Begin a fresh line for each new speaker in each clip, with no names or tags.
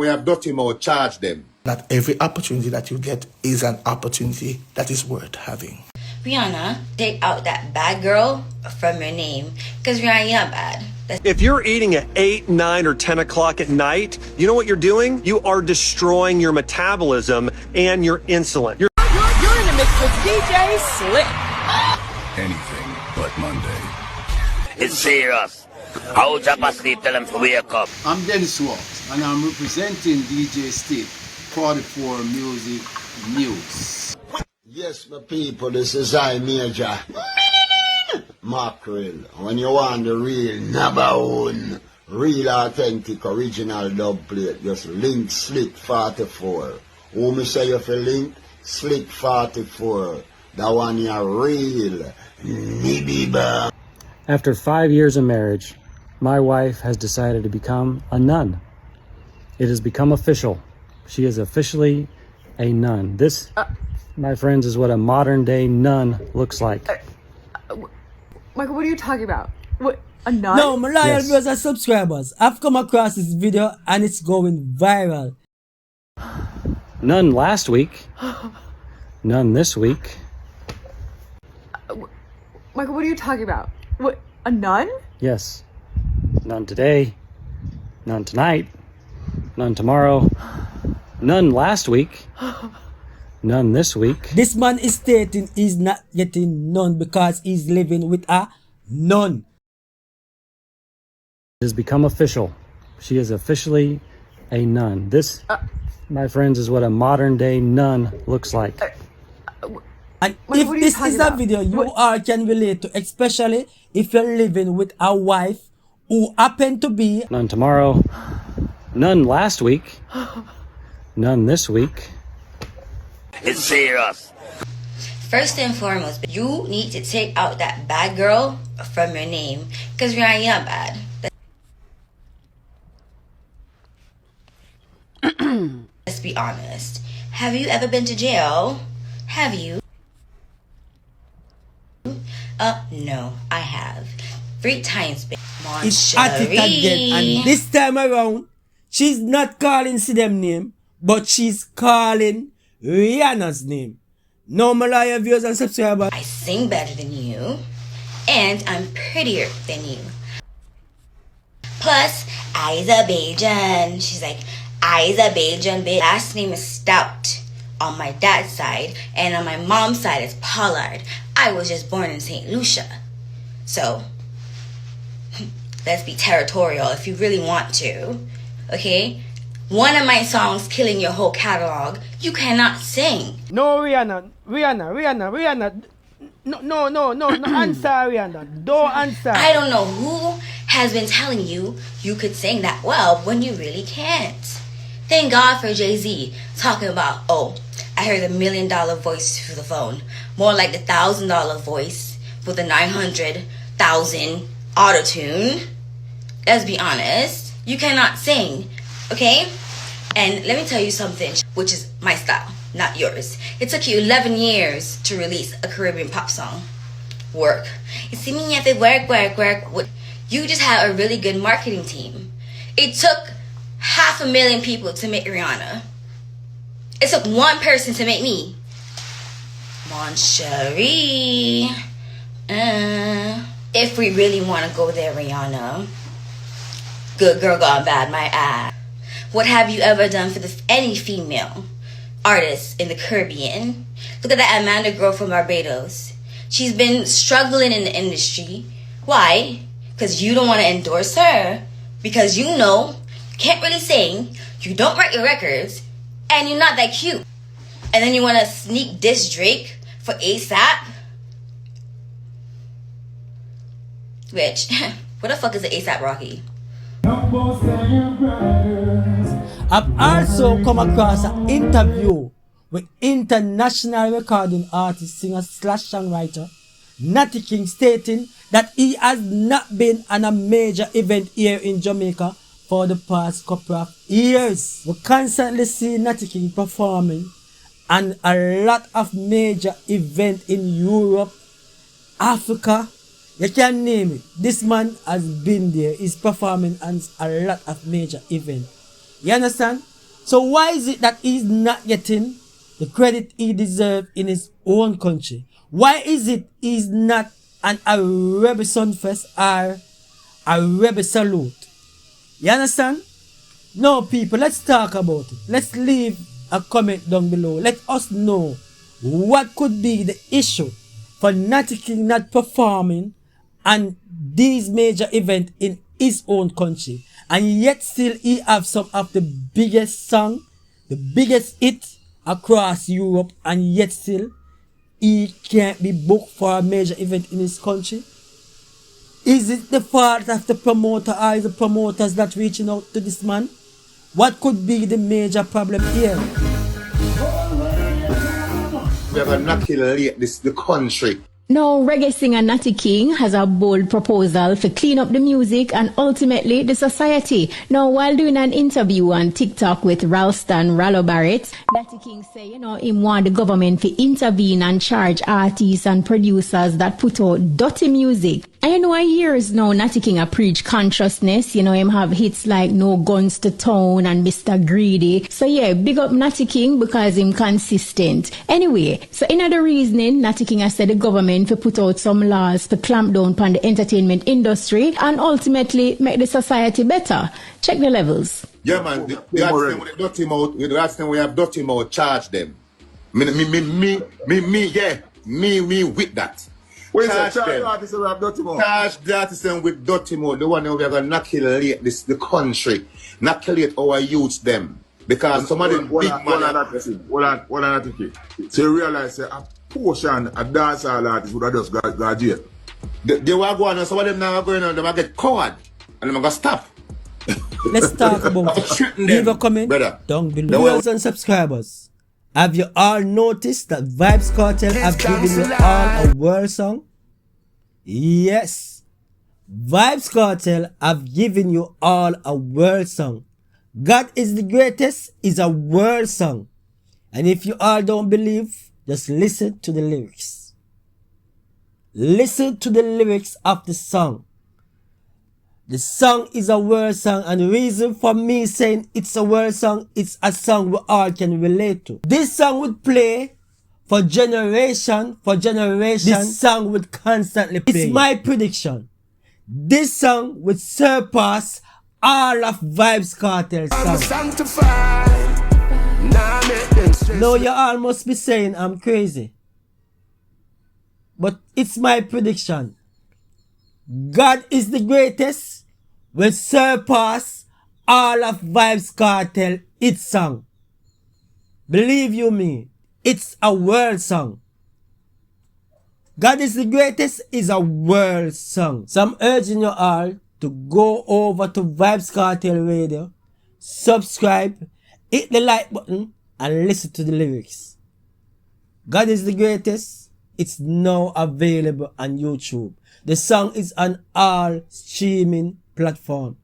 We have dirty mouth, charge them.
That every opportunity that you get is an opportunity that is worth having.
Rihanna, take out that bad girl from your name, because Rihanna, you're not bad.
If you're eating at 8, 9, or 10 o'clock at night, you know what you're doing? You are destroying your metabolism and your insulin. You're
in a mix with DJ Slick.
Anything but Monday.
It's serious. How jump asleep, tell them to wake up.
I'm Dancehall, and I'm representing DJ Stick, 44 Music News.
Yes, my people, this is I Major Mackerel. When you want the real, number one, real authentic, original dub plate, just link Slick 44. Who me say you feel link? Slick 44. That one you real. Nibiba.
After 5 years of marriage, my wife has decided to become a nun. It has become official. She is officially a nun. This, my friends, is what a modern day nun looks like.
Michael, what are you talking about? What, a nun?
No, my loyal viewers and subscribers, I've come across this video and it's going viral.
None last week. None this week.
Michael, what are you talking about? What, a nun?
Yes. None today. None tonight. None tomorrow. None last week. None this week.
This man is stating he's not getting none because he's living with a nun.
It has become official. She is officially a nun. This, my friends, is what a modern day nun looks like.
And if this is a video you all can relate to, especially if you're living with a wife who happen to be...
None tomorrow. None last week. None this week.
It's serious.
First and foremost, you need to take out that bad girl from your name, because Rihanna, you're not bad. Let's be honest. Have you ever been to jail? Have you? No, I have. 3 times. Mon
It's at it again, and this time around, she's not calling them name, but she's calling Rihanna's name. No, my loyal viewers and subscribers.
I sing better than you, and I'm prettier than you. Plus, Azerbaijan. She's like, Azerbaijan, bitch. Last name is Stout on my dad's side, and on my mom's side is Pollard. I was just born in St. Lucia. So, let's be territorial if you really want to, okay? One of my songs killing your whole catalog, you cannot sing.
No, Rihanna. No, answer, Rihanna. Don't answer.
I don't know who has been telling you you could sing that well when you really can't. Thank God for Jay-Z talking about, oh, I heard the $1 million voice through the phone. More like the $1,000 voice with the 900,000 auto-tune. Let's be honest. You cannot sing, okay? And let me tell you something, which is my style, not yours. It took you 11 years to release a Caribbean pop song. Work. You see me at the work. You just had a really good marketing team. It took 500,000 people to make Rihanna. It took one person to make me. Mon Cherie. If we really want to go there, Rihanna. Good girl gone bad, my ass. What have you ever done for any female artist in the Caribbean? Look at that Amanda girl from Barbados. She's been struggling in the industry. Why? Because you don't want to endorse her. Because you know you can't really sing, you don't write your records, and you're not that cute. And then you want to sneak diss Drake for ASAP? Which, what the fuck is an ASAP Rocky?
I've also come across an interview with international recording artist, singer / songwriter Natty King, stating that he has not been on a major event here in Jamaica for the past couple of years. We constantly see Natty King performing and a lot of major events in Europe, Africa, you can name it. This man has been there. He's performing on a lot of major events. You understand? So why is it that he's not getting the credit he deserves in his own country? Why is it he's not an Arabic Sunfest or a Rebel Salute? You understand? No, people, let's talk about it. Let's leave a comment down below. Let us know what could be the issue for Natty King not performing and these major events in his own country, and yet still he have some of the biggest song, the biggest hit across Europe, and yet still he can't be booked for a major event in his country. Is it the fault of the promoter or is the promoters that reaching out to this man? What could be the major problem here?
We are going to knock the country.
Now, reggae singer Natty King has a bold proposal to clean up the music and ultimately the society. Now, while doing an interview on TikTok with Ralston Rallo Barrett, Natty King say, he want the government to intervene and charge artists and producers that put out dirty music. And I years now, Natty King a preach consciousness. Him have hits like No Guns to Town and Mr. Greedy. So yeah, big up Natty King because him consistent. Anyway, so in other reasoning, Natty King has said the government to put out some laws to clamp down upon the entertainment industry and ultimately make the society better. Check the levels.
Yeah, man. The last time we have dirty mouth, charge them. Me with that. Charge the artists with dirty mouth. The one that we are going to inoculate the country, inoculate our youths them. Because some of them big man.
So you realize a portion of dancehall artists would have just got jail.
They were going on, some of them now are going on, they might get caught and they might go stop.
Let's talk about it. Leave a comment down below. Viewers and subscribers, have you all noticed that Vybz Kartel have given you all a world song? Yes, Vybz Kartel have given you all a world song. God is the Greatest is a world song. And if you all don't believe, just listen to the lyrics. Listen to the lyrics of the song. The song is a world song, and the reason for me saying it's a world song, it's a song we all can relate to. This song would play for generation. This song would constantly play. It's my prediction. This song would surpass all of Vybz Kartel's songs. No, you all must be saying I'm crazy. But it's my prediction. God is the Greatest will surpass all of Vybz Kartel its song. Believe you me, it's a world song. God is the Greatest is a world song. So I'm urging you all to go over to Vybz Kartel Radio, subscribe, hit the like button, and listen to the lyrics. God is the Greatest. It's now available on YouTube. The song is on all streaming platforms.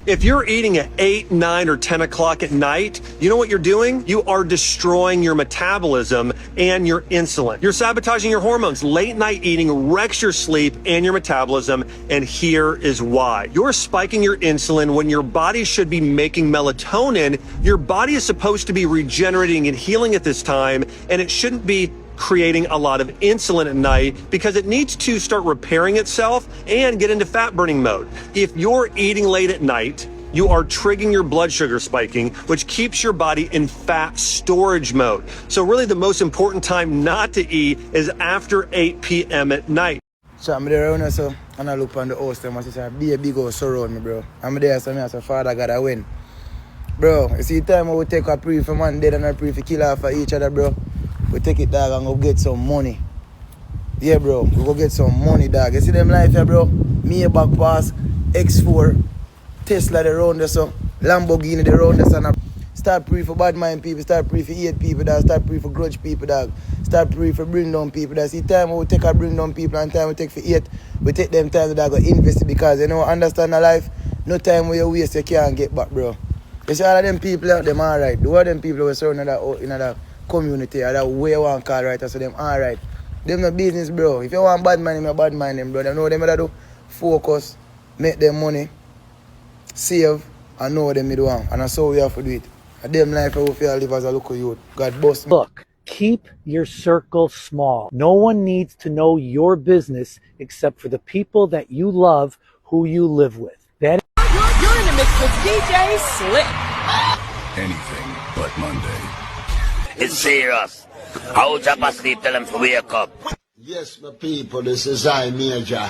If you're eating at 8, 9, or 10 o'clock at night, you know what you're doing? You are destroying your metabolism and your insulin. You're sabotaging your hormones. Late night eating wrecks your sleep and your metabolism, and here is why. You're spiking your insulin when your body should be making melatonin. Your body is supposed to be regenerating and healing at this time, and it shouldn't be creating a lot of insulin at night because it needs to start repairing itself and get into fat burning mode. If you're eating late at night, you are triggering your blood sugar spiking, which keeps your body in fat storage mode. So really the most important time not to eat is after 8 p.m. at night.
So I'm there around so and I look on the host and I say, be a big house around me, bro. I'm there so I say, Father God, I win. Bro, you see the time I would take a pre for man dead and a pre for kill off for each other, bro. We take it, dog, and go get some money. Yeah, bro. We go get some money, dog. You see them life here, bro? Me a back pass, X4, Tesla the round there, so Lamborghini the round there, so start pre for bad mind people, start pre for hate people, dog. Start pre for grudge people, dog. Start pre for bring down people, dog. See time we take a bring down people and time we take for hate, we take them time that go invest because understand the life, no time where you waste you can't get back, bro. You see all of them people out them alright. The other them people who surrounded in that community or that way one call right, so them alright. Them no business, bro. If you want bad mind them, you bad mind them, bro. They know them that do focus, make them money, save and know them me do and that's how we have to do it. A them life I will feel live as a local youth. God bless me.
Look, keep your circle small. No one needs to know your business except for the people that you love, who you live with. That
You're in the mix with DJ Slick.
Anything but Monday.
It's serious. How Jabba sleep, tell them to wake up.
Yes, my people, this is I, Major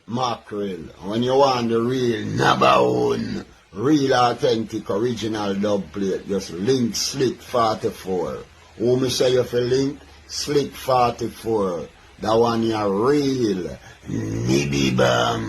Mackerel. When you want the real, number one, real authentic original dub plate, just link Slick 44. Who me say you feel link? Slick 44. That one you real. Nibby bam.